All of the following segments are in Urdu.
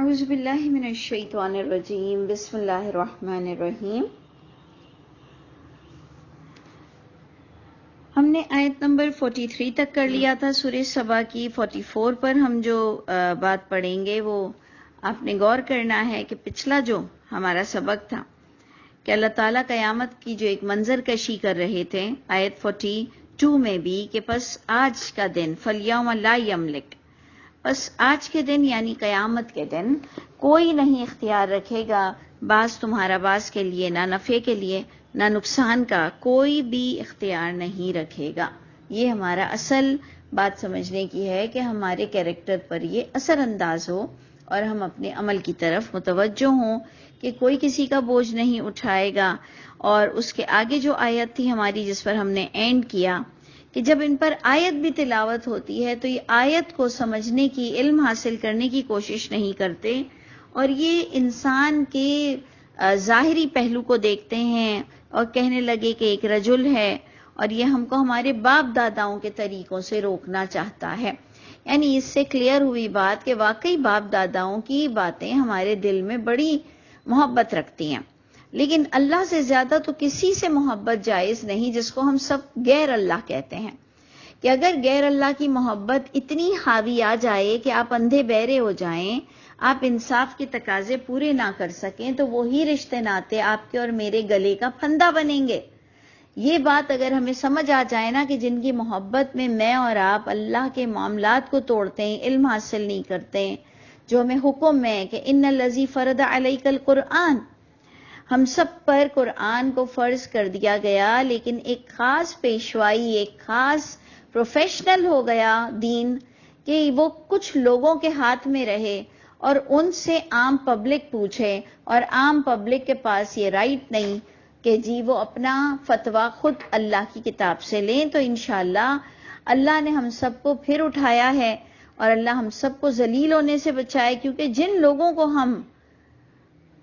اعوذ باللہ من الشیطان الرجیم بسم اللہ الرحمن الرحیم۔ ہم نے آیت نمبر 43 تک کر لیا تھا سورہ سبا کی۔ 44 پر ہم جو بات پڑھیں گے وہ آپ نے غور کرنا ہے کہ پچھلا جو ہمارا سبق تھا کہ اللہ تعالیٰ قیامت کی جو ایک منظر کشی کر رہے تھے آیت 42 میں بھی کہ پس آج کا دن فَالْيَوْمَ لَا يَمْلِكُ، بس آج کے دن یعنی قیامت کے دن کوئی نہیں اختیار رکھے گا بعض تمہارا بعض کے لیے، نہ نفع کے لیے نہ نقصان کا، کوئی بھی اختیار نہیں رکھے گا۔ یہ ہمارا اصل بات سمجھنے کی ہے کہ ہمارے کیریکٹر پر یہ اثر انداز ہو اور ہم اپنے عمل کی طرف متوجہ ہوں کہ کوئی کسی کا بوجھ نہیں اٹھائے گا۔ اور اس کے آگے جو آیت تھی ہماری جس پر ہم نے اینڈ کیا کہ جب ان پر آیت بھی تلاوت ہوتی ہے تو یہ آیت کو سمجھنے کی، علم حاصل کرنے کی کوشش نہیں کرتے اور یہ انسان کے ظاہری پہلو کو دیکھتے ہیں اور کہنے لگے کہ ایک رجل ہے اور یہ ہم کو ہمارے باپ داداؤں کے طریقوں سے روکنا چاہتا ہے۔ یعنی اس سے کلیئر ہوئی بات کہ واقعی باپ داداؤں کی باتیں ہمارے دل میں بڑی محبت رکھتی ہیں، لیکن اللہ سے زیادہ تو کسی سے محبت جائز نہیں، جس کو ہم سب غیر اللہ کہتے ہیں کہ اگر غیر اللہ کی محبت اتنی حاوی آ جائے کہ آپ اندھے بہرے ہو جائیں، آپ انصاف کے تقاضے پورے نہ کر سکیں، تو وہی رشتے ناتے آپ کے اور میرے گلے کا پھندا بنیں گے۔ یہ بات اگر ہمیں سمجھ آ جائے نا کہ جن کی محبت میں میں اور آپ اللہ کے معاملات کو توڑتے ہیں، علم حاصل نہیں کرتے، جو ہمیں حکم ہے کہ ان الذی فرض علیک القرآن، ہم سب پر قرآن کو فرض کر دیا گیا، لیکن ایک خاص پیشوائی، ایک خاص پروفیشنل ہو گیا دین کہ وہ کچھ لوگوں کے ہاتھ میں رہے اور ان سے عام پبلک پوچھے، اور عام پبلک کے پاس یہ رائٹ نہیں کہ جی وہ اپنا فتویٰ خود اللہ کی کتاب سے لیں۔ تو انشاءاللہ اللہ نے ہم سب کو پھر اٹھایا ہے اور اللہ ہم سب کو ذلیل ہونے سے بچائے، کیونکہ جن لوگوں کو ہم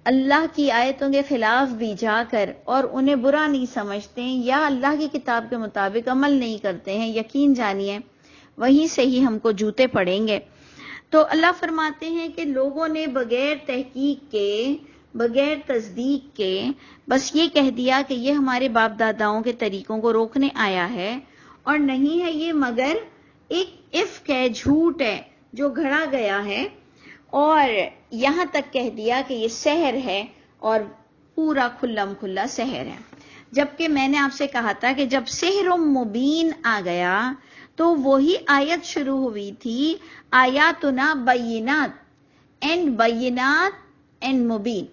اللہ کی آیتوں کے خلاف بھی جا کر اور انہیں برا نہیں سمجھتے ہیں یا اللہ کی کتاب کے مطابق عمل نہیں کرتے ہیں، یقین جانیے وہیں سے ہی ہم کو جوتے پڑیں گے۔ تو اللہ فرماتے ہیں کہ لوگوں نے بغیر تحقیق کے، بغیر تصدیق کے بس یہ کہہ دیا کہ یہ ہمارے باپ داداؤں کے طریقوں کو روکنے آیا ہے، اور نہیں ہے یہ مگر ایک افک ہے، جھوٹ ہے جو گھڑا گیا ہے، اور یہاں تک کہہ دیا کہ یہ سحر ہے اور پورا کھلم کھلا سحر ہے۔ جبکہ میں نے آپ سے کہا تھا کہ جب سحر مبین آ گیا تو وہی آیت شروع ہوئی تھی آیاتنا بینات اینڈ مبین۔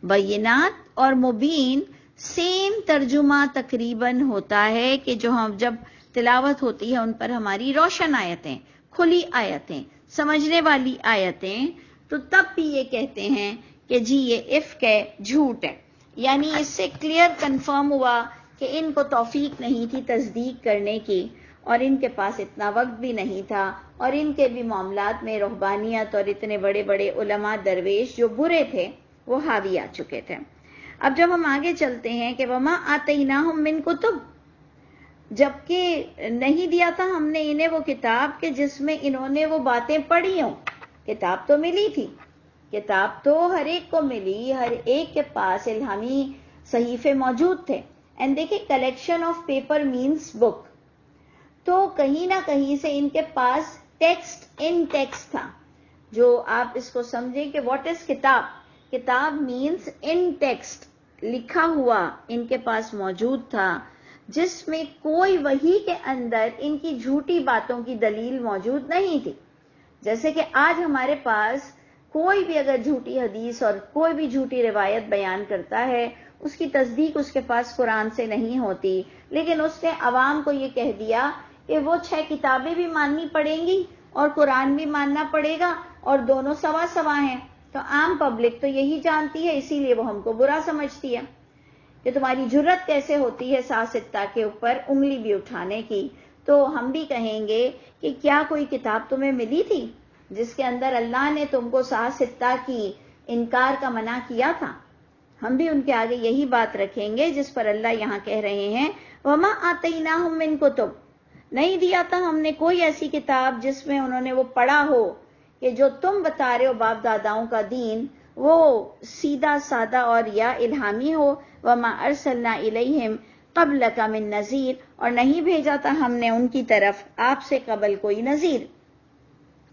بینات اور مبین سیم ترجمہ تقریباً ہوتا ہے کہ جو ہم جب تلاوت ہوتی ہے ان پر ہماری روشن آیتیں، کھلی آیتیں، سمجھنے والی آیتیں، تو تب بھی یہ کہتے ہیں کہ جی یہ افک ہے، جھوٹ ہے۔ یعنی اس سے کلیئر کنفرم ہوا کہ ان کو توفیق نہیں تھی تصدیق کرنے کی، اور ان کے پاس اتنا وقت بھی نہیں تھا، اور ان کے بھی معاملات میں رہبانیت اور اتنے بڑے بڑے علماء درویش جو برے تھے وہ حاوی آ چکے تھے۔ اب جب ہم آگے چلتے ہیں کہ وما آتیناہم من کتب، جبکہ نہیں دیا تھا ہم نے انہیں وہ کتاب کہ جس میں انہوں نے وہ باتیں پڑھی ہوں۔ کتاب تو ملی تھی، کتاب تو ہر ایک کو ملی، ہر ایک کے پاس الہامی صحیفے موجود تھے۔ اینڈ دیکھیں کلیکشن آف پیپر مینس بک، تو کہیں نہ کہیں سے ان کے پاس ٹیکسٹ ان ٹیکسٹ تھا۔ جو آپ اس کو سمجھیں کہ واٹ از کتاب، کتاب مینس ان ٹیکسٹ، لکھا ہوا ان کے پاس موجود تھا، جس میں کوئی وحی کے اندر ان کی جھوٹی باتوں کی دلیل موجود نہیں تھی۔ جیسے کہ آج ہمارے پاس کوئی بھی اگر جھوٹی حدیث اور کوئی بھی جھوٹی روایت بیان کرتا ہے، اس کی تصدیق اس کے پاس قرآن سے نہیں ہوتی، لیکن اس نے عوام کو یہ کہہ دیا کہ وہ 6 کتابیں بھی ماننی پڑیں گی اور قرآن بھی ماننا پڑے گا اور دونوں سوا سوا ہیں۔ تو عام پبلک تو یہی جانتی ہے، اسی لیے وہ ہم کو برا سمجھتی ہے کہ تمہاری جرت کیسے ہوتی ہے ساستہ کے اوپر انگلی بھی اٹھانے کی۔ تو ہم بھی کہیں گے کہ کیا کوئی کتاب تمہیں ملی تھی جس کے اندر اللہ نے تم کو ساستہ کی انکار کا منع کیا تھا؟ ہم بھی ان کے آگے یہی بات رکھیں گے جس پر اللہ یہاں کہہ رہے ہیں وما آتیناہم من کتب، نہیں دیا تھا ہم نے کوئی ایسی کتاب جس میں انہوں نے وہ پڑھا ہو کہ جو تم بتا رہے ہو باپ داداؤں کا دین وہ سیدھا سادہ اور یا الہامی ہو. وما ارسلنا الیہم قبلک من نذیر، اور نہیں بھیجا تھا ہم نے ان کی طرف آپ سے قبل کوئی نذیر،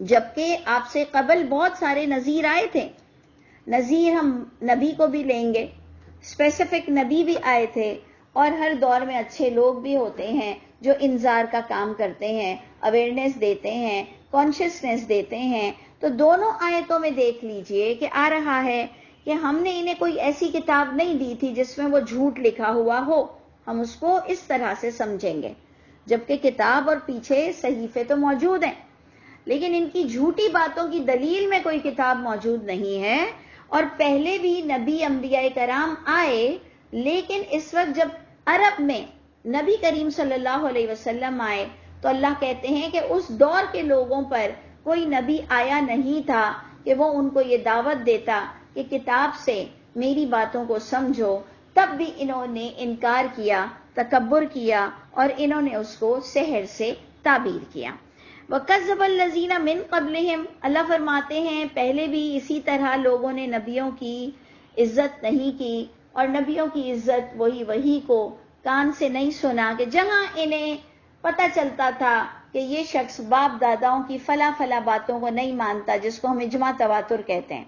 جبکہ آپ سے قبل بہت سارے نذیر آئے تھے. نذیر ہم نبی کو بھی لیں گے، اسپیسیفک نبی بھی آئے تھے، اور ہر دور میں اچھے لوگ بھی ہوتے ہیں جو انذار کا کام کرتے ہیں، اویئرنیس دیتے ہیں، کانشیسنیس دیتے ہیں. تو دونوں آیتوں میں دیکھ لیجئے کہ آ رہا ہے کہ ہم نے انہیں کوئی ایسی کتاب نہیں دی تھی جس میں وہ جھوٹ لکھا ہوا ہو، ہم اس کو اس طرح سے سمجھیں گے، جبکہ کتاب اور پیچھے صحیفے تو موجود ہیں، لیکن ان کی جھوٹی باتوں کی دلیل میں کوئی کتاب موجود نہیں ہے. اور پہلے بھی نبی انبیاء کرام آئے، لیکن اس وقت جب عرب میں نبی کریم صلی اللہ علیہ وسلم آئے تو اللہ کہتے ہیں کہ اس دور کے لوگوں پر کوئی نبی آیا نہیں تھا کہ وہ ان کو یہ دعوت دیتا کہ کتاب سے میری باتوں کو سمجھو. تب بھی انہوں نے انکار کیا، تکبر کیا، اور انہوں نے اس کو سحر سے تعبیر کیا. وَكَذَّبَ الَّذِينَ مِن قَبْلِهِمْ، اللہ فرماتے ہیں پہلے بھی اسی طرح لوگوں نے نبیوں کی عزت نہیں کی، اور نبیوں کی عزت وہی کو کان سے نہیں سنا کہ جہاں انہیں پتہ چلتا تھا کہ یہ شخص باپ داداؤں کی فلاں باتوں کو نہیں مانتا، جس کو ہم اجماع تواتر کہتے ہیں.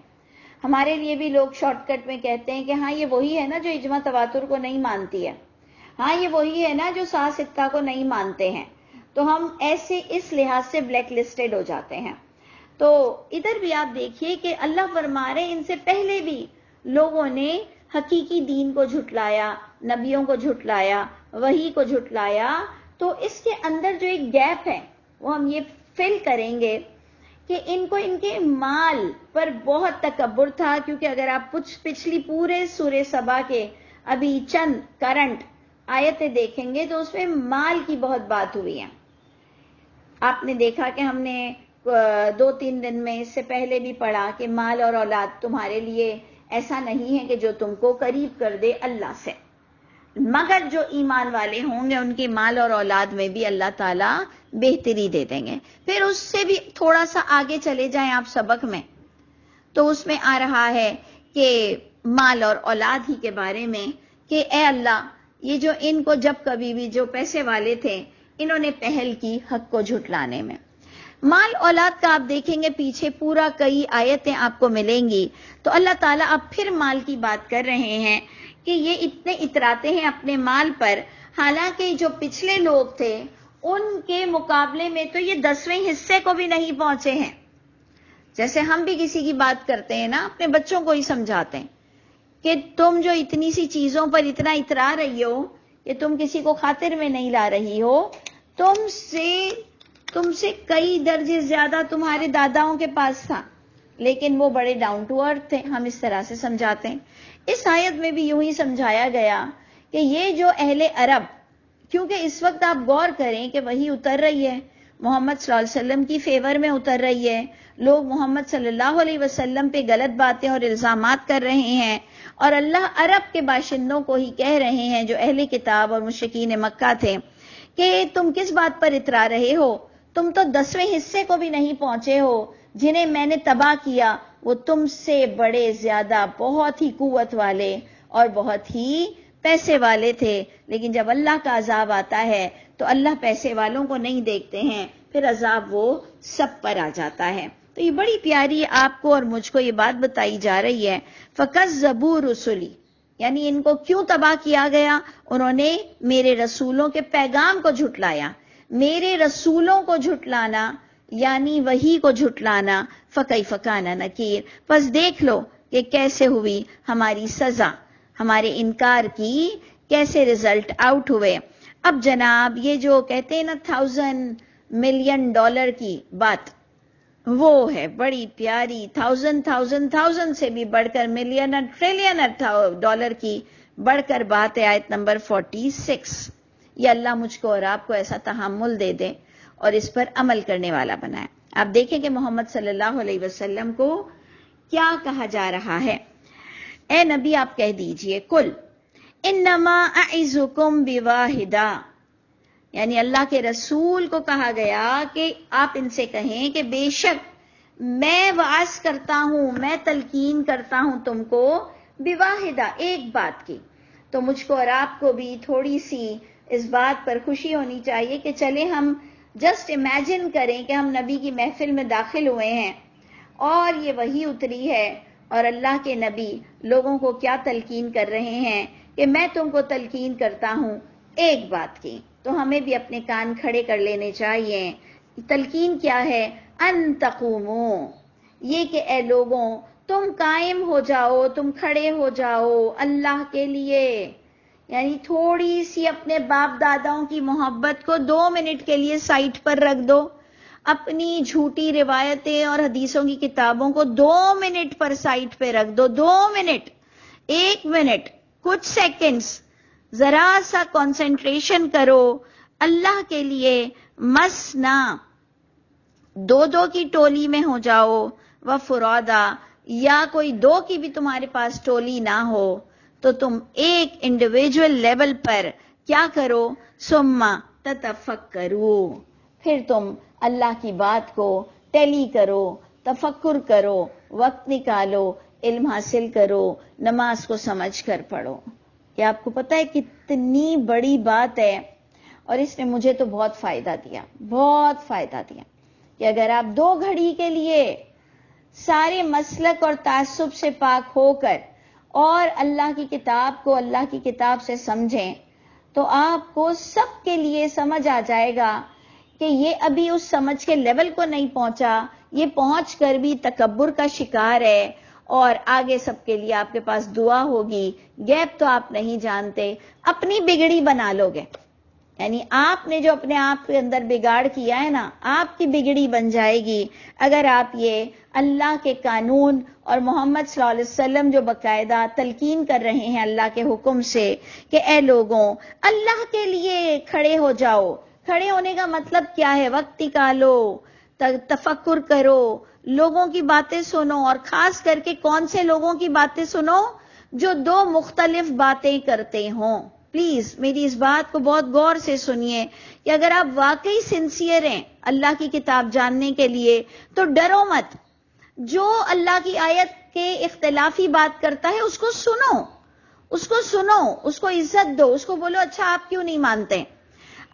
ہمارے لیے بھی لوگ شارٹ کٹ میں کہتے ہیں کہ ہاں یہ وہی ہے نا جو اجماع تواتر کو نہیں مانتی ہے، ہاں یہ وہی ہے نا جو سات ستہ کو نہیں مانتے ہیں. تو ہم ایسے اس لحاظ سے بلیک لسٹڈ ہو جاتے ہیں. تو ادھر بھی آپ دیکھیے کہ اللہ فرما رہے ان سے پہلے بھی لوگوں نے حقیقی دین کو جھٹلایا، نبیوں کو جھٹلایا، وحی کو جھٹلایا. تو اس کے اندر جو ایک گیپ ہے وہ ہم یہ فل کریں گے کہ ان کو ان کے مال پر بہت تکبر تھا، کیونکہ اگر آپ پچھلی پورے سورہ سبا کے ابھی چند کرنٹ آیتیں دیکھیں گے تو اس میں مال کی بہت بات ہوئی ہے. آپ نے دیکھا کہ ہم نے 2-3 دن میں اس سے پہلے بھی پڑھا کہ مال اور اولاد تمہارے لیے ایسا نہیں ہے کہ جو تم کو قریب کر دے اللہ سے، مگر جو ایمان والے ہوں گے ان کے مال اور اولاد میں بھی اللہ تعالیٰ بہتری دے دیں گے. پھر اس سے بھی تھوڑا سا آگے چلے جائیں آپ سبق میں تو اس میں آ رہا ہے کہ مال اور اولاد ہی کے بارے میں کہ اے اللہ یہ جو ان کو جب کبھی بھی جو پیسے والے تھے انہوں نے پہل کی حق کو جھٹلانے میں. مال اولاد کا آپ دیکھیں گے پیچھے پورا کئی آیتیں آپ کو ملیں گی تو اللہ تعالیٰ اب پھر مال کی بات کر رہے ہیں کہ یہ اتنے اتراتے ہیں اپنے مال پر، حالانکہ جو پچھلے لوگ تھے ان کے مقابلے میں تو یہ 10ویں حصے کو بھی نہیں پہنچے ہیں. جیسے ہم بھی کسی کی بات کرتے ہیں نا، اپنے بچوں کو ہی سمجھاتے ہیں کہ تم جو اتنی سی چیزوں پر اتنا اترا رہی ہو کہ تم کسی کو خاطر میں نہیں لا رہی ہو، تم سے کئی درجے زیادہ تمہارے داداؤں کے پاس تھا، لیکن وہ بڑے ڈاؤن ٹو ارتھ تھے. ہم اس طرح سے سمجھاتے ہیں. اس آیت میں بھی یوں ہی سمجھایا گیا کہ یہ جو اہل عرب، کیونکہ اس وقت آپ غور کریں کہ وہی اتر رہی ہے، محمد صلی اللہ علیہ وسلم کی فیور میں اتر رہی ہے، لوگ محمد صلی اللہ علیہ وسلم پہ غلط باتیں اور الزامات کر رہے ہیں، اور اللہ عرب کے باشندوں کو ہی کہہ رہے ہیں جو اہل کتاب اور مشرکین مکہ تھے کہ تم کس بات پر اترا رہے ہو، تم تو 10ویں حصے کو بھی نہیں پہنچے ہو، جنہیں میں نے تباہ کیا وہ تم سے بڑے زیادہ بہت ہی قوت والے اور بہت ہی پیسے والے تھے. لیکن جب اللہ کا عذاب آتا ہے تو اللہ پیسے والوں کو نہیں دیکھتے ہیں، پھر عذاب وہ سب پر آ جاتا ہے. تو یہ بڑی پیاری آپ کو اور مجھ کو یہ بات بتائی جا رہی ہے. فَكَذَّبُوا رُسُلِي، یعنی ان کو کیوں تباہ کیا گیا؟ انہوں نے میرے رسولوں کے پیغام کو جھٹلایا. میرے رسولوں کو جھٹلانا یعنی وحی کو جھٹلانا. فَكَيْفَ كَانَ نَكِيرٌ، پس دیکھ لو کہ کیسے ہوئی ہماری سزا، ہمارے انکار کی کیسے رزلٹ آؤٹ ہوئے. اب جناب یہ جو کہتے ہیں نا $1,000 ملین کی بات، وہ ہے بڑی پیاری. 1000 سے بھی بڑھ کر ملین اور ٹریلین ڈالر کی بڑھ کر بات ہے. آیت نمبر 46. یہ اللہ مجھ کو اور آپ کو ایسا تحمل دے دے اور اس پر عمل کرنے والا بنائے. آپ دیکھیں کہ محمد صلی اللہ علیہ وسلم کو کیا کہا جا رہا ہے. اے نبی آپ کہہ دیجئے کل انما اعظکم بواحدہ، یعنی اللہ کے رسول کو کہا گیا کہ آپ ان سے کہیں کہ بے شک میں وعظ کرتا ہوں، میں تلقین کرتا ہوں تم کو بواحدہ، ایک بات کی، تو مجھ کو اور آپ کو بھی تھوڑی سی اس بات پر خوشی ہونی چاہیے کہ چلے ہم جسٹ امیجن کریں کہ ہم نبی کی محفل میں داخل ہوئے ہیں اور یہ وحی اتری ہے اور اللہ کے نبی لوگوں کو کیا تلقین کر رہے ہیں کہ میں تم کو تلقین کرتا ہوں ایک بات کی، تو ہمیں بھی اپنے کان کھڑے کر لینے چاہیے۔ تلقین کیا ہے؟ ان تقومو، یہ کہ اے لوگوں تم قائم ہو جاؤ، تم کھڑے ہو جاؤ اللہ کے لیے، یعنی تھوڑی سی اپنے باپ داداؤں کی محبت کو 2 منٹ کے لیے سائٹ پر رکھ دو، اپنی جھوٹی روایتیں اور حدیثوں کی کتابوں کو 2 منٹ پر سائٹ پہ رکھ دو، 2 منٹ، 1 منٹ، کچھ سیکنڈز، ذرا سا کنسنٹریشن کرو اللہ کے لیے، مسنا، 2 کی ٹولی میں ہو جاؤ، و فرادا، یا کوئی 2 کی بھی تمہارے پاس ٹولی نہ ہو تو تم ایک انڈیویجول لیول پر کیا کرو؟ ثم تتفکرو، پھر تم اللہ کی بات کو ٹیلی کرو، تفکر کرو، وقت نکالو، علم حاصل کرو، نماز کو سمجھ کر پڑھو۔ کہ آپ کو پتہ ہے کتنی بڑی بات ہے، اور اس نے مجھے تو بہت فائدہ دیا، بہت فائدہ دیا، کہ اگر آپ 2 گھڑی کے لیے سارے مسلک اور تعصب سے پاک ہو کر اور اللہ کی کتاب کو اللہ کی کتاب سے سمجھیں تو آپ کو سب کے لیے سمجھ آ جائے گا کہ یہ ابھی اس سمجھ کے لیول کو نہیں پہنچا، یہ پہنچ کر بھی تکبر کا شکار ہے، اور آگے سب کے لیے آپ کے پاس دعا ہوگی، گیپ تو آپ نہیں جانتے، اپنی بگڑی بنا لو گے، یعنی آپ نے جو اپنے آپ کے اندر بگاڑ کیا ہے نا، آپ کی بگڑی بن جائے گی اگر آپ یہ اللہ کے قانون اور محمد صلی اللہ علیہ وسلم جو باقاعدہ تلقین کر رہے ہیں اللہ کے حکم سے کہ اے لوگوں اللہ کے لیے کھڑے ہو جاؤ۔ کھڑے ہونے کا مطلب کیا ہے؟ وقت نکالو، تفکر کرو، لوگوں کی باتیں سنو، اور خاص کر کے کون سے لوگوں کی باتیں سنو؟ جو 2 مختلف باتیں کرتے ہوں۔ پلیز میری اس بات کو بہت غور سے سنیے کہ اگر آپ واقعی سنسیئر ہیں اللہ کی کتاب جاننے کے لیے تو ڈرو مت، جو اللہ کی آیت کے اختلافی بات کرتا ہے اس کو سنو، اس کو سنو، اس کو عزت دو، اس کو بولو اچھا آپ کیوں نہیں مانتے؟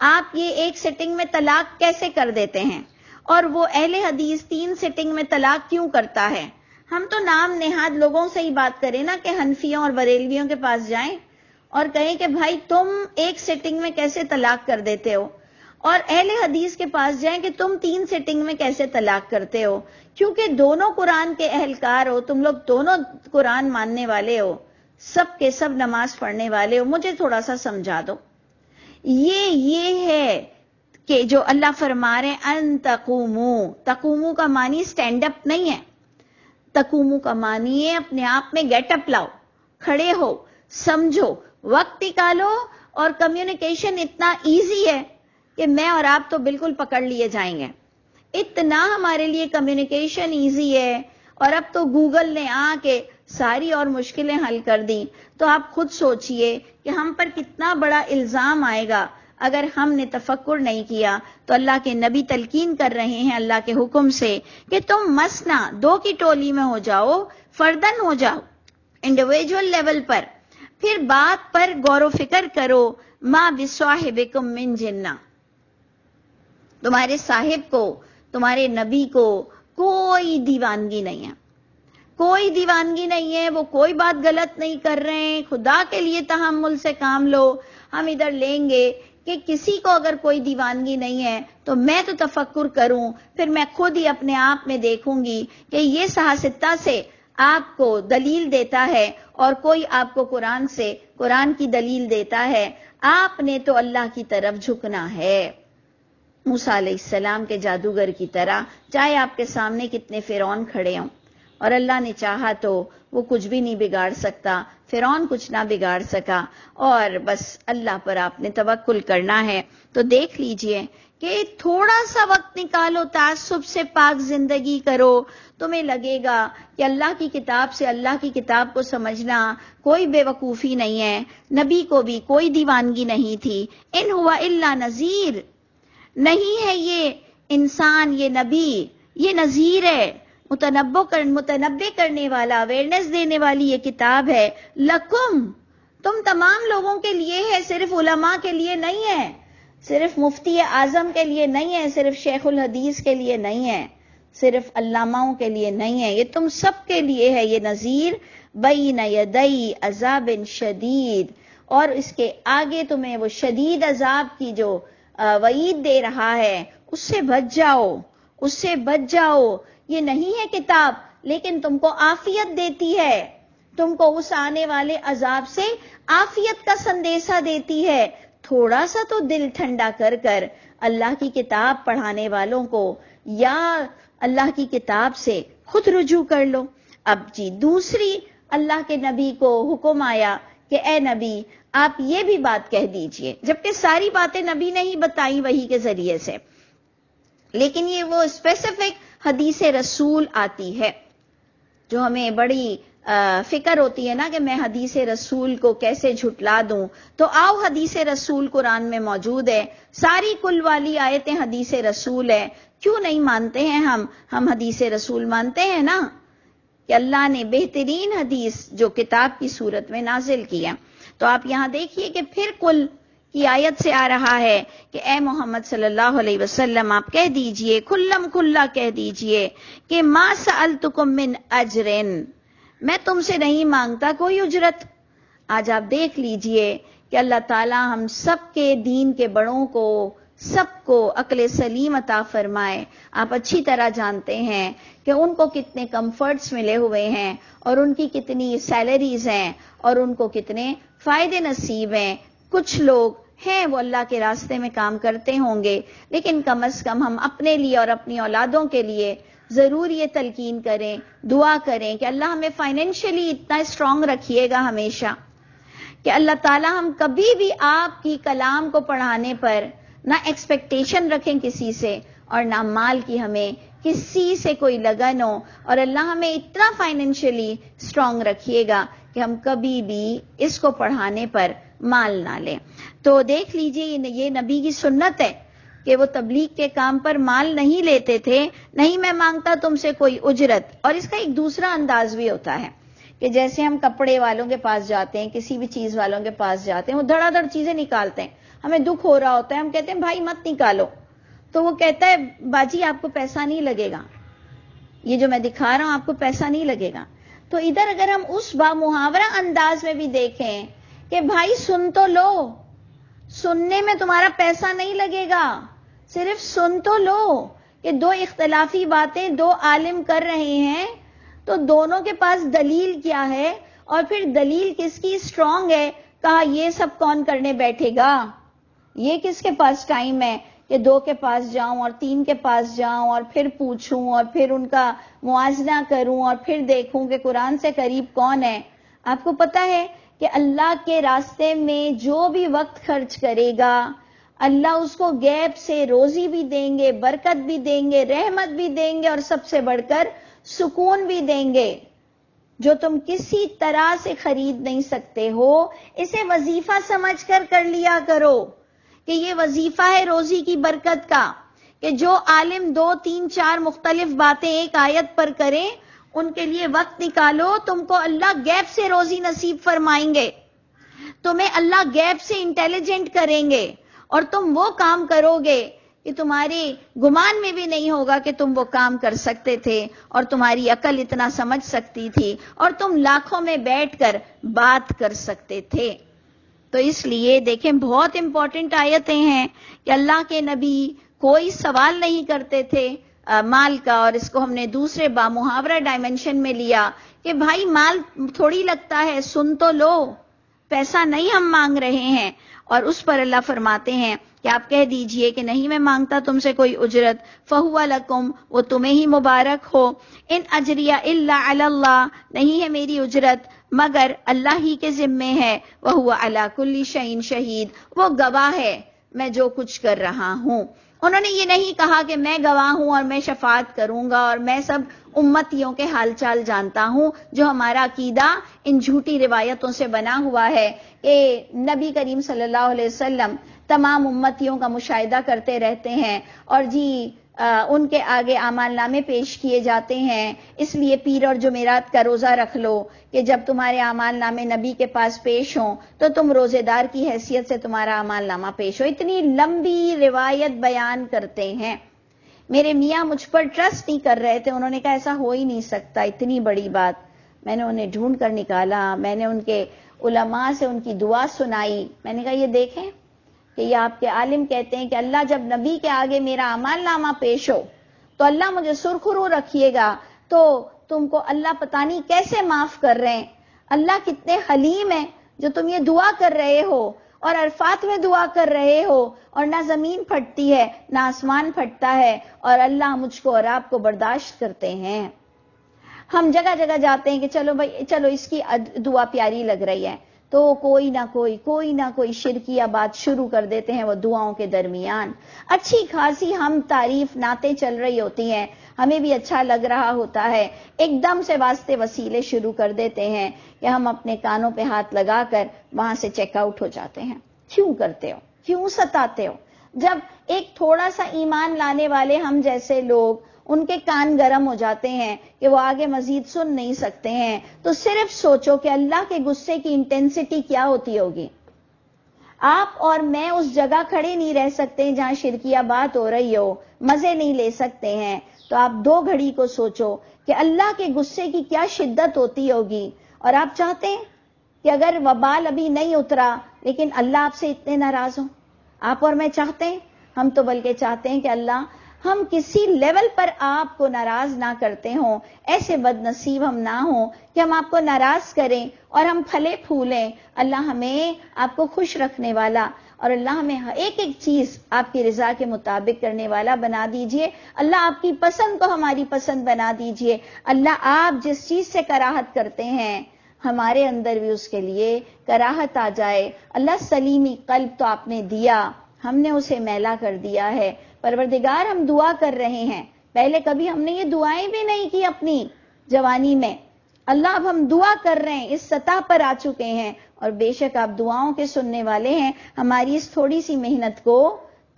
آپ یہ 1 سٹنگ میں طلاق کیسے کر دیتے ہیں؟ اور وہ اہل حدیث 3 سٹنگ میں طلاق کیوں کرتا ہے؟ ہم تو نام نہاد لوگوں سے ہی بات کریں نا، کہ حنفیوں اور بریلویوں کے پاس جائیں اور کہیں کہ بھائی تم 1 سٹنگ میں کیسے طلاق کر دیتے ہو، اور اہل حدیث کے پاس جائیں کہ تم 3 سٹنگ میں کیسے طلاق کرتے ہو، کیونکہ دونوں قرآن کے اہلکار ہو، تم لوگ دونوں قرآن ماننے والے ہو، سب کے سب نماز پڑھنے والے ہو، مجھے تھوڑا سا سمجھا دو۔ یہ ہے کہ جو اللہ فرما رہے ہیں ان تقومو، تقومو کا معنی سٹینڈ اپ نہیں ہے، تقومو کا معنی ہے اپنے آپ میں گیٹ اپ لاؤ، کھڑے ہو، سمجھو، وقت نکالو، اور کمیونیکیشن اتنا ایزی ہے کہ میں اور آپ تو بالکل پکڑ لیے جائیں گے، اتنا ہمارے لیے کمیونیکیشن ایزی ہے، اور اب تو گوگل نے آ کے ساری اور مشکلیں حل کر دی، تو آپ خود سوچئے کہ ہم پر کتنا بڑا الزام آئے گا اگر ہم نے تفکر نہیں کیا۔ تو اللہ کے نبی تلقین کر رہے ہیں اللہ کے حکم سے کہ تم مسنا، 2 کی ٹولی میں ہو جاؤ، فردن ہو جاؤ، انڈیویجول لیول پر، پھر بات پر غور و فکر کرو، ما بصاحبکم من جنہ، تمہارے صاحب کو، تمہارے نبی کو کوئی دیوانگی نہیں ہے، کوئی دیوانگی نہیں ہے، وہ کوئی بات غلط نہیں کر رہے ہیں، خدا کے لیے تحمل سے کام لو۔ ہم ادھر لیں گے کہ کسی کو اگر کوئی دیوانگی نہیں ہے تو میں تو تفکر کروں، پھر میں خود ہی اپنے آپ میں دیکھوں گی کہ یہ صحاستہ سے آپ کو دلیل دیتا ہے اور کوئی آپ کو قرآن سے قرآن کی دلیل دیتا ہے، آپ نے تو اللہ کی طرف جھکنا ہے، موسیٰ علیہ السلام کے جادوگر کی طرح، چاہے آپ کے سامنے کتنے فرعون کھڑے ہوں، اور اللہ نے چاہا تو وہ کچھ بھی نہیں بگاڑ سکتا، فرعون کچھ نہ بگاڑ سکا، اور بس اللہ پر آپ نے توکل کرنا ہے۔ تو دیکھ لیجئے کہ تھوڑا سا وقت نکالو، تعصب سے پاک زندگی کرو، تمہیں لگے گا کہ اللہ کی کتاب سے اللہ کی کتاب کو سمجھنا کوئی بے وقوفی نہیں ہے، نبی کو بھی کوئی دیوانگی نہیں تھی، ان ہوا الا نذیر، نہیں ہے یہ انسان، یہ نبی، یہ نذیر ہے، متنبع کرنے والا، اویئرنیس دینے والی یہ کتاب ہے، لکم، تم تمام لوگوں کے لیے ہے، صرف علماء کے لیے نہیں ہے، صرف مفتی اعظم کے لیے نہیں ہے، صرف شیخ الحدیث کے لیے نہیں ہے، صرف علاماؤں کے لیے نہیں ہے، یہ تم سب کے لیے ہے، یہ نذیر بین یدی عذاب شدید، اور اس کے آگے تمہیں وہ شدید عذاب کی جو وعید دے رہا ہے، اس سے بچ جاؤ، اس سے بچ جاؤ۔ یہ نہیں ہے کتاب لیکن تم کو عافیت دیتی ہے، تم کو اس آنے والے عذاب سے عافیت کا سندیشہ دیتی ہے۔ تھوڑا سا تو دل ٹھنڈا کر کر اللہ کی کتاب پڑھانے والوں کو یا اللہ کی کتاب سے خود رجوع کر لو۔ اب جی دوسری اللہ کے نبی کو حکم آیا کہ اے نبی آپ یہ بھی بات کہہ دیجئے، جبکہ ساری باتیں نبی نے ہی بتائی وحی کے ذریعے سے، لیکن یہ وہ اسپیسیفک حدیث رسول آتی ہے جو ہمیں بڑی فکر ہوتی ہے نا کہ میں حدیث رسول کو کیسے جھٹلا دوں، تو آؤ حدیث رسول قرآن میں موجود ہے، ساری کل والی آیتیں حدیث رسول ہے۔ کیوں نہیں مانتے ہیں ہم حدیث رسول مانتے ہیں نا، کہ اللہ نے بہترین حدیث جو کتاب کی صورت میں نازل کیا۔ تو آپ یہاں دیکھیے کہ پھر کل کی آیت سے آ رہا ہے کہ اے محمد صلی اللہ علیہ وسلم آپ کہہ دیجئے، کھلم کھلا کہہ دیجئے کہ ما سألتکم من اجرن، میں تم سے نہیں مانگتا کوئی اجرت۔ آج آپ دیکھ لیجئے کہ اللہ تعالی ہم سب کے دین کے بڑوں کو، سب کو عقل سلیم عطا فرمائے۔ آپ اچھی طرح جانتے ہیں کہ ان کو کتنے کمفرٹس ملے ہوئے ہیں اور ان کی کتنی سیلریز ہیں اور ان کو کتنے فائدے نصیب ہیں۔ کچھ لوگ ہیں وہ اللہ کے راستے میں کام کرتے ہوں گے، لیکن کم از کم ہم اپنے لیے اور اپنی اولادوں کے لیے ضرور یہ تلقین کریں، دعا کریں کہ اللہ ہمیں فائنینشلی اتنا اسٹرانگ رکھیے گا ہمیشہ کہ اللہ تعالی ہم کبھی بھی آپ کی کلام کو پڑھانے پر نہ ایکسپیکٹیشن رکھیں کسی سے، اور نہ مال کی ہمیں کسی سے کوئی لگن ہو، اور اللہ ہمیں اتنا فائنینشلی اسٹرانگ رکھیے گا کہ ہم کبھی بھی اس کو پڑھانے پر مال نہ لیں۔ تو دیکھ لیجئے یہ نبی کی سنت ہے کہ وہ تبلیغ کے کام پر مال نہیں لیتے تھے، نہیں میں مانگتا تم سے کوئی اجرت۔ اور اس کا ایک دوسرا انداز بھی ہوتا ہے کہ جیسے ہم کپڑے والوں کے پاس جاتے ہیں، کسی بھی چیز والوں کے پاس جاتے ہیں، وہ دھڑا دھڑ چیزیں نکالتے ہیں، ہمیں دکھ ہو رہا ہوتا ہے، ہم کہتے ہیں بھائی مت نکالو، تو وہ کہتا ہے باجی آپ کو پیسہ نہیں لگے گا، یہ جو میں دکھا رہا ہوں آپ کو پیسہ نہیں لگے گا۔ تو ادھر اگر ہم اس محاورہ انداز میں بھی دیکھیں کہ بھائی سن تو لو، سننے میں تمہارا پیسہ نہیں لگے گا، صرف سن تو لو کہ دو اختلافی باتیں دو عالم کر رہے ہیں، تو دونوں کے پاس دلیل کیا ہے اور پھر دلیل کس کی اسٹرانگ ہے۔ کہا یہ سب کون کرنے بیٹھے گا، یہ کس کے پاس ٹائم ہے کہ دو کے پاس جاؤں اور تین کے پاس جاؤں اور پھر پوچھوں اور پھر ان کا موازنہ کروں اور پھر دیکھوں کہ قرآن سے قریب کون ہے۔ آپ کو پتا ہے کہ اللہ کے راستے میں جو بھی وقت خرچ کرے گا اللہ اس کو غیب سے روزی بھی دیں گے، برکت بھی دیں گے، رحمت بھی دیں گے، اور سب سے بڑھ کر سکون بھی دیں گے جو تم کسی طرح سے خرید نہیں سکتے ہو۔ اسے وظیفہ سمجھ کر لیا کرو کہ یہ وظیفہ ہے روزی کی برکت کا، کہ جو عالم 2 3 4 مختلف باتیں ایک آیت پر کریں ان کے لیے وقت نکالو، تم کو اللہ غیب سے روزی نصیب فرمائیں گے، تمہیں اللہ غیب سے انٹیلیجنٹ کریں گے، اور تم وہ کام کرو گے کہ تمہارے گمان میں بھی نہیں ہوگا کہ تم وہ کام کر سکتے تھے، اور تمہاری عقل اتنا سمجھ سکتی تھی، اور تم لاکھوں میں بیٹھ کر بات کر سکتے تھے۔ تو اس لیے دیکھیں بہت امپورٹنٹ آیتیں ہیں کہ اللہ کے نبی کوئی سوال نہیں کرتے تھے مال کا، اور اس کو ہم نے دوسرے بامحاورہ ڈائمنشن میں لیا کہ بھائی مال تھوڑی لگتا ہے، سن تو لو، پیسہ نہیں ہم مانگ رہے ہیں۔ اور اس پر اللہ فرماتے ہیں کہ آپ کہہ دیجئے کہ نہیں میں مانگتا تم سے کوئی اجرت، فَهُوَ لَكُمْ، وہ تمہیں ہی مبارک ہو، ان اجریہ الا علی اللہ، نہیں ہے میری اجرت مگر اللہ ہی کے ذمے ہے، وَهُوَ عَلَى كُلِّ شَيْءٍ شَهِيدٌ، وہ گواہ ہے میں جو کچھ کر رہا ہوں۔ انہوں نے یہ نہیں کہا کہ میں گواہ ہوں اور میں شفاعت کروں گا اور میں سب امتیوں کے حال چال جانتا ہوں، جو ہمارا عقیدہ ان جھوٹی روایتوں سے بنا ہوا ہے کہ نبی کریم صلی اللہ علیہ وسلم تمام امتیوں کا مشاہدہ کرتے رہتے ہیں، اور جی ان کے آگے اعمال نامے پیش کیے جاتے ہیں، اس لیے پیر اور جمعرات کا روزہ رکھ لو کہ جب تمہارے اعمال نامے نبی کے پاس پیش ہوں تو تم روزے دار کی حیثیت سے تمہارا اعمال نامہ پیش ہو۔ اتنی لمبی روایت بیان کرتے ہیں۔ میرے میاں مجھ پر ٹرسٹ نہیں کر رہے تھے، انہوں نے کہا ایسا ہو ہی نہیں سکتا، اتنی بڑی بات۔ میں نے انہیں ڈھونڈ کر نکالا، میں نے ان کے علماء سے ان کی دعا سنائی، میں نے کہا یہ دیکھیں کہ یہ آپ کے عالم کہتے ہیں کہ اللہ جب نبی کے آگے میرا اعمال نامہ پیش ہو تو اللہ مجھے سرخرو رکھیے گا، تو تم کو اللہ پتہ نہیں کیسے معاف کر رہے ہیں۔ اللہ کتنے حلیم ہیں جو تم یہ دعا کر رہے ہو اور عرفات میں دعا کر رہے ہو، اور نہ زمین پھٹتی ہے نہ آسمان پھٹتا ہے، اور اللہ مجھ کو اور آپ کو برداشت کرتے ہیں۔ ہم جگہ جگہ جاتے ہیں کہ چلو بھائی چلو اس کی دعا پیاری لگ رہی ہے، تو کوئی نہ کوئی شرکیہ بات شروع کر دیتے ہیں وہ دعاؤں کے درمیان۔ اچھی خاصی ہم تعریف نعتیں چل رہی ہوتی ہیں، ہمیں بھی اچھا لگ رہا ہوتا ہے، ایک دم سے واسطے وسیلے شروع کر دیتے ہیں کہ ہم اپنے کانوں پہ ہاتھ لگا کر وہاں سے چیک آؤٹ ہو جاتے ہیں۔ کیوں کرتے ہو؟ کیوں ستاتے ہو؟ جب ایک تھوڑا سا ایمان لانے والے ہم جیسے لوگ ان کے کان گرم ہو جاتے ہیں کہ وہ آگے مزید سن نہیں سکتے ہیں، تو صرف سوچو کہ اللہ کے غصے کی انٹینسٹی کیا ہوتی ہوگی۔ آپ اور میں اس جگہ کھڑے نہیں رہ سکتے جہاں شرکیہ بات ہو رہی ہو، مزے نہیں لے سکتے ہیں، تو آپ 2 گھڑی کو سوچو کہ اللہ کے غصے کی کیا شدت ہوتی ہوگی۔ اور آپ چاہتے ہیں کہ اگر وبال ابھی نہیں اترا لیکن اللہ آپ سے اتنے ناراض ہوں؟ آپ اور میں چاہتے ہیں؟ ہم تو بلکہ چاہتے ہیں کہ اللہ ہم کسی لیول پر آپ کو ناراض نہ کرتے ہوں، ایسے بد نصیب ہم نہ ہوں کہ ہم آپ کو ناراض کریں اور ہم پھلے پھولیں۔ اللہ ہمیں آپ کو خوش رکھنے والا، اور اللہ ہمیں ایک ایک چیز آپ کی رضا کے مطابق کرنے والا بنا دیجئے۔ اللہ آپ کی پسند کو ہماری پسند بنا دیجئے۔ اللہ آپ جس چیز سے کراہت کرتے ہیں ہمارے اندر بھی اس کے لیے کراہت آ جائے۔ اللہ سلیمی قلب تو آپ نے دیا، ہم نے اسے میلا کر دیا ہے۔ پروردگار ہم دعا کر رہے ہیں، پہلے کبھی ہم نے یہ دعائیں بھی نہیں کی اپنی جوانی میں، اللہ اب ہم دعا کر رہے ہیں، اس سطح پر آ چکے ہیں، اور بے شک آپ دعاؤں کے سننے والے ہیں۔ ہماری اس تھوڑی سی محنت کو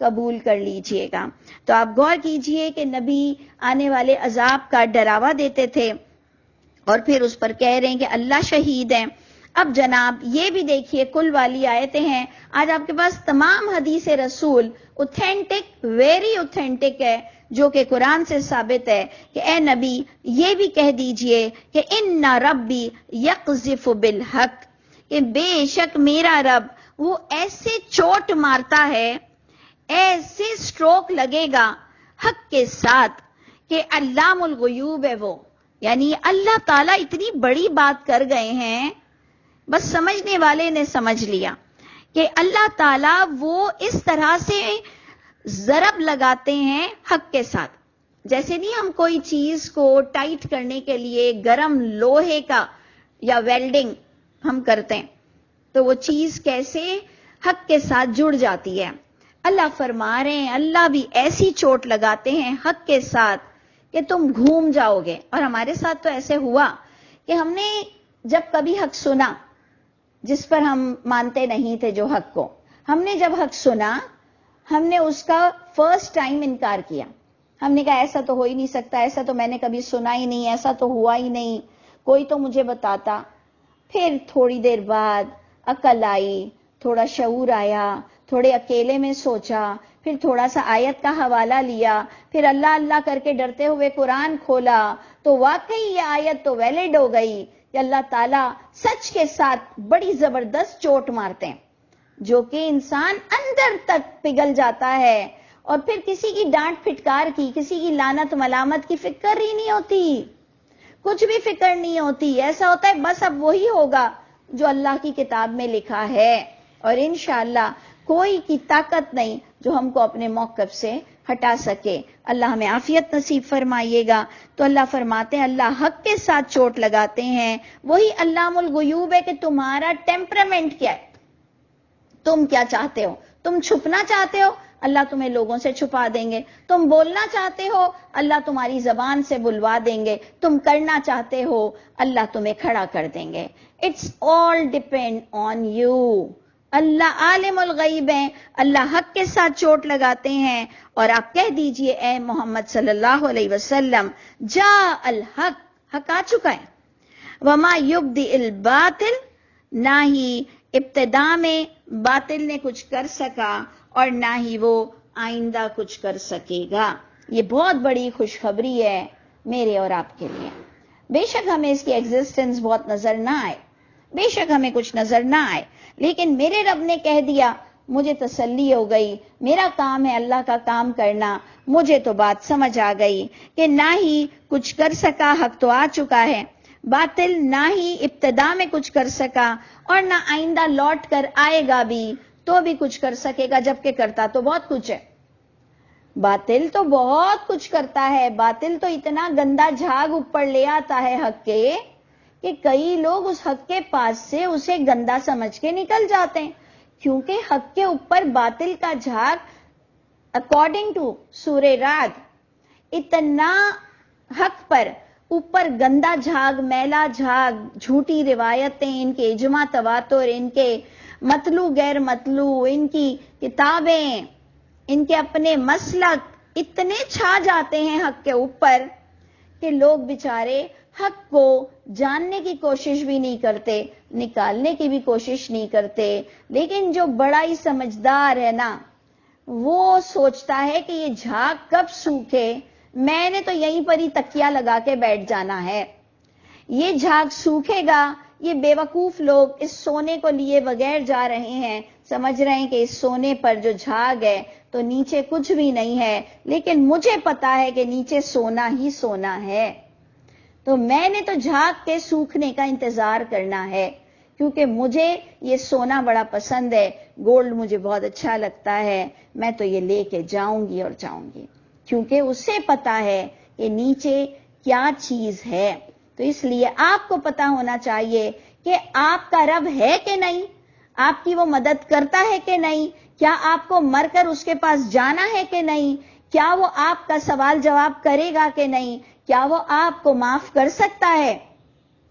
قبول کر لیجئے گا۔ تو آپ غور کیجئے کہ نبی آنے والے عذاب کا ڈراوا دیتے تھے اور پھر اس پر کہہ رہے ہیں کہ اللہ شہید ہے۔ اب جناب یہ بھی دیکھیے کل والی آیتیں ہیں، آج آپ کے پاس تمام حدیث رسول اوتھینٹک، ویری اوتھینٹک ہے، جو کہ قرآن سے ثابت ہے کہ اے نبی یہ بھی کہہ دیجئے کہ ان ربی یقذف بالحق، کہ بے شک میرا رب وہ ایسے چوٹ مارتا ہے، ایسے سٹروک لگے گا حق کے ساتھ کہ علام الغیوب ہے وہ، یعنی اللہ تعالیٰ اتنی بڑی بات کر گئے ہیں، بس سمجھنے والے نے سمجھ لیا کہ اللہ تعالیٰ وہ اس طرح سے ضرب لگاتے ہیں حق کے ساتھ، جیسے نہیں ہم کوئی چیز کو ٹائٹ کرنے کے لیے گرم لوہے کا یا ویلڈنگ ہم کرتے ہیں تو وہ چیز کیسے حق کے ساتھ جڑ جاتی ہے۔ اللہ فرما رہے ہیں اللہ بھی ایسی چوٹ لگاتے ہیں حق کے ساتھ کہ تم گھوم جاؤ گے۔ اور ہمارے ساتھ تو ایسے ہوا کہ ہم نے جب کبھی حق سنا جس پر ہم مانتے نہیں تھے، جو حق کو ہم نے جب حق سنا، ہم نے اس کا فرسٹ ٹائم انکار کیا، ہم نے کہا ایسا تو ہو ہی نہیں سکتا، ایسا تو میں نے کبھی سنا ہی نہیں، ایسا تو ہوا ہی نہیں، کوئی تو مجھے بتاتا۔ پھر تھوڑی دیر بعد عقل آئی، تھوڑا شعور آیا، تھوڑے اکیلے میں سوچا، پھر تھوڑا سا آیت کا حوالہ لیا، پھر اللہ اللہ کر کے ڈرتے ہوئے قرآن کھولا تو واقعی یہ آیت تو ویلڈ ہو گئی کہ اللہ تعالیٰ سچ کے ساتھ بڑی زبردست چوٹ مارتے ہیں جو کہ انسان اندر تک پگھل جاتا ہے، اور پھر کسی کی ڈانٹ پھٹکار کی، کسی کی لعنت ملامت کی فکر ہی نہیں ہوتی، کچھ بھی فکر نہیں ہوتی، ایسا ہوتا ہے بس اب وہی ہوگا جو اللہ کی کتاب میں لکھا ہے، اور انشاءاللہ کوئی کی طاقت نہیں جو ہم کو اپنے موقف سے ہٹا سکے۔ اللہ ہمیں عافیت نصیب فرمائیے گا۔ تو اللہ فرماتے ہیں اللہ حق کے ساتھ چوٹ لگاتے ہیں، وہی علام الغیوب ہے کہ تمہارا ٹیمپرامنٹ کیا ہے، تم کیا چاہتے ہو، تم چھپنا چاہتے ہو اللہ تمہیں لوگوں سے چھپا دیں گے، تم بولنا چاہتے ہو اللہ تمہاری زبان سے بلوا دیں گے، تم کرنا چاہتے ہو اللہ تمہیں کھڑا کر دیں گے۔ It's all depend on you, اللہ عالم الغیب ہیں، اللہ حق کے ساتھ چوٹ لگاتے ہیں، اور آپ کہہ دیجئے اے محمد صلی اللہ علیہ وسلم، جاء الحق، حق آ چکا ہے، وما یبدئ الباطل، نہ ہی ابتدا میں باطل نے کچھ کر سکا اور نہ ہی وہ آئندہ کچھ کر سکے گا۔ یہ بہت بڑی خوشخبری ہے میرے اور آپ کے لیے۔ بے شک ہمیں اس کی ایگزسٹنس بہت نظر نہ آئے، بے شک ہمیں کچھ نظر نہ آئے، لیکن میرے رب نے کہہ دیا، مجھے تسلی ہو گئی، میرا کام ہے اللہ کا کام کرنا، مجھے تو بات سمجھ آ گئی کہ نہ ہی کچھ کر سکا، حق تو آ چکا ہے، باطل نہ ہی ابتدا میں کچھ کر سکا اور نہ آئندہ لوٹ کر آئے گا بھی تو بھی کچھ کر سکے گا، جبکہ کرتا تو بہت کچھ ہے۔ باطل تو بہت کچھ کرتا ہے، باطل تو اتنا گندا جھاگ اوپر لے آتا ہے حق کے کہ کئی لوگ اس حق کے پاس سے اسے گندا سمجھ کے نکل جاتے ہیں، کیونکہ حق کے اوپر باطل کا جھاگ اکارڈنگ ٹو سورہ رعد اتنا حق پر اوپر گندا جھاگ، میلا جھاگ، جھوٹی روایتیں، ان کے اجماع تواتر، ان کے مطلوع غیر مطلوع، ان کی کتابیں، ان کے اپنے مسلک اتنے چھا جاتے ہیں حق کے اوپر کہ لوگ بیچارے حق کو جاننے کی کوشش بھی نہیں کرتے، نکالنے کی بھی کوشش نہیں کرتے۔ لیکن جو بڑا ہی سمجھدار ہے نا، وہ سوچتا ہے کہ یہ جھاگ کب سوکھے، میں نے تو یہیں پر ہی تکیہ لگا کے بیٹھ جانا ہے، یہ جھاگ سوکھے گا۔ یہ بے وقوف لوگ اس سونے کو لیے بغیر جا رہے ہیں، سمجھ رہے ہیں کہ اس سونے پر جو جھاگ ہے تو نیچے کچھ بھی نہیں ہے، لیکن مجھے پتا ہے کہ نیچے سونا ہی سونا ہے، تو میں نے تو جھاگ کے سوکھنے کا انتظار کرنا ہے، کیونکہ مجھے یہ سونا بڑا پسند ہے، گولڈ مجھے بہت اچھا لگتا ہے، میں تو یہ لے کے جاؤں گی اور جاؤں گی، کیونکہ اسے پتا ہے کہ نیچے کیا چیز ہے۔ تو اس لیے آپ کو پتا ہونا چاہیے کہ آپ کا رب ہے کہ نہیں، آپ کی وہ مدد کرتا ہے کہ نہیں، کیا آپ کو مر کر اس کے پاس جانا ہے کہ نہیں، کیا وہ آپ کا سوال جواب کرے گا کہ نہیں، کیا وہ آپ کو معاف کر سکتا ہے؟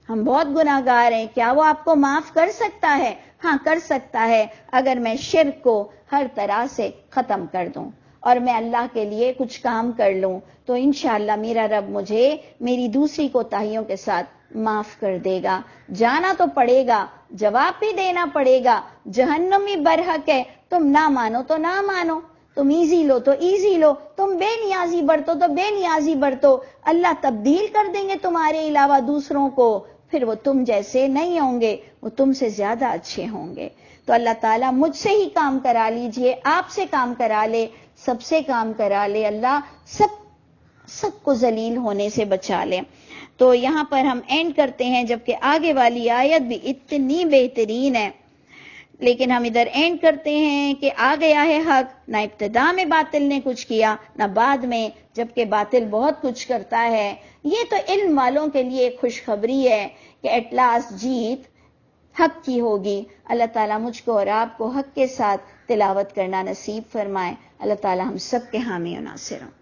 ہم بہت گناہگار ہیں، کیا وہ آپ کو معاف کر سکتا ہے؟ ہاں کر سکتا ہے، اگر میں شرک کو ہر طرح سے ختم کر دوں اور میں اللہ کے لیے کچھ کام کر لوں، تو انشاءاللہ میرا رب مجھے میری دوسری کوتاہیوں کے ساتھ معاف کر دے گا۔ جانا تو پڑے گا، جواب بھی دینا پڑے گا، جہنمی برحق ہے، تم نہ مانو تو نہ مانو، تم ایزی لو تو ایزی لو، تم بے نیازی برتو تو بے نیازی برتو، اللہ تبدیل کر دیں گے تمہارے علاوہ دوسروں کو، پھر وہ تم جیسے نہیں ہوں گے، وہ تم سے زیادہ اچھے ہوں گے۔ تو اللہ تعالیٰ مجھ سے ہی کام کرا لیجئے، آپ سے کام کرا لے، سب سے کام کرا لے، اللہ سب کو ذلیل ہونے سے بچا لے۔ تو یہاں پر ہم اینڈ کرتے ہیں، جبکہ آگے والی آیت بھی اتنی بہترین ہے، لیکن ہم ادھر اینڈ کرتے ہیں کہ آ گیا ہے حق، نہ ابتدا میں باطل نے کچھ کیا نہ بعد میں، جبکہ باطل بہت کچھ کرتا ہے۔ یہ تو علم والوں کے لیے ایک خوشخبری ہے کہ ایٹ لاسٹ جیت حق کی ہوگی۔ اللہ تعالیٰ مجھ کو اور آپ کو حق کے ساتھ تلاوت کرنا نصیب فرمائے۔ اللہ تعالیٰ ہم سب کے حامی و ناصر ہوں۔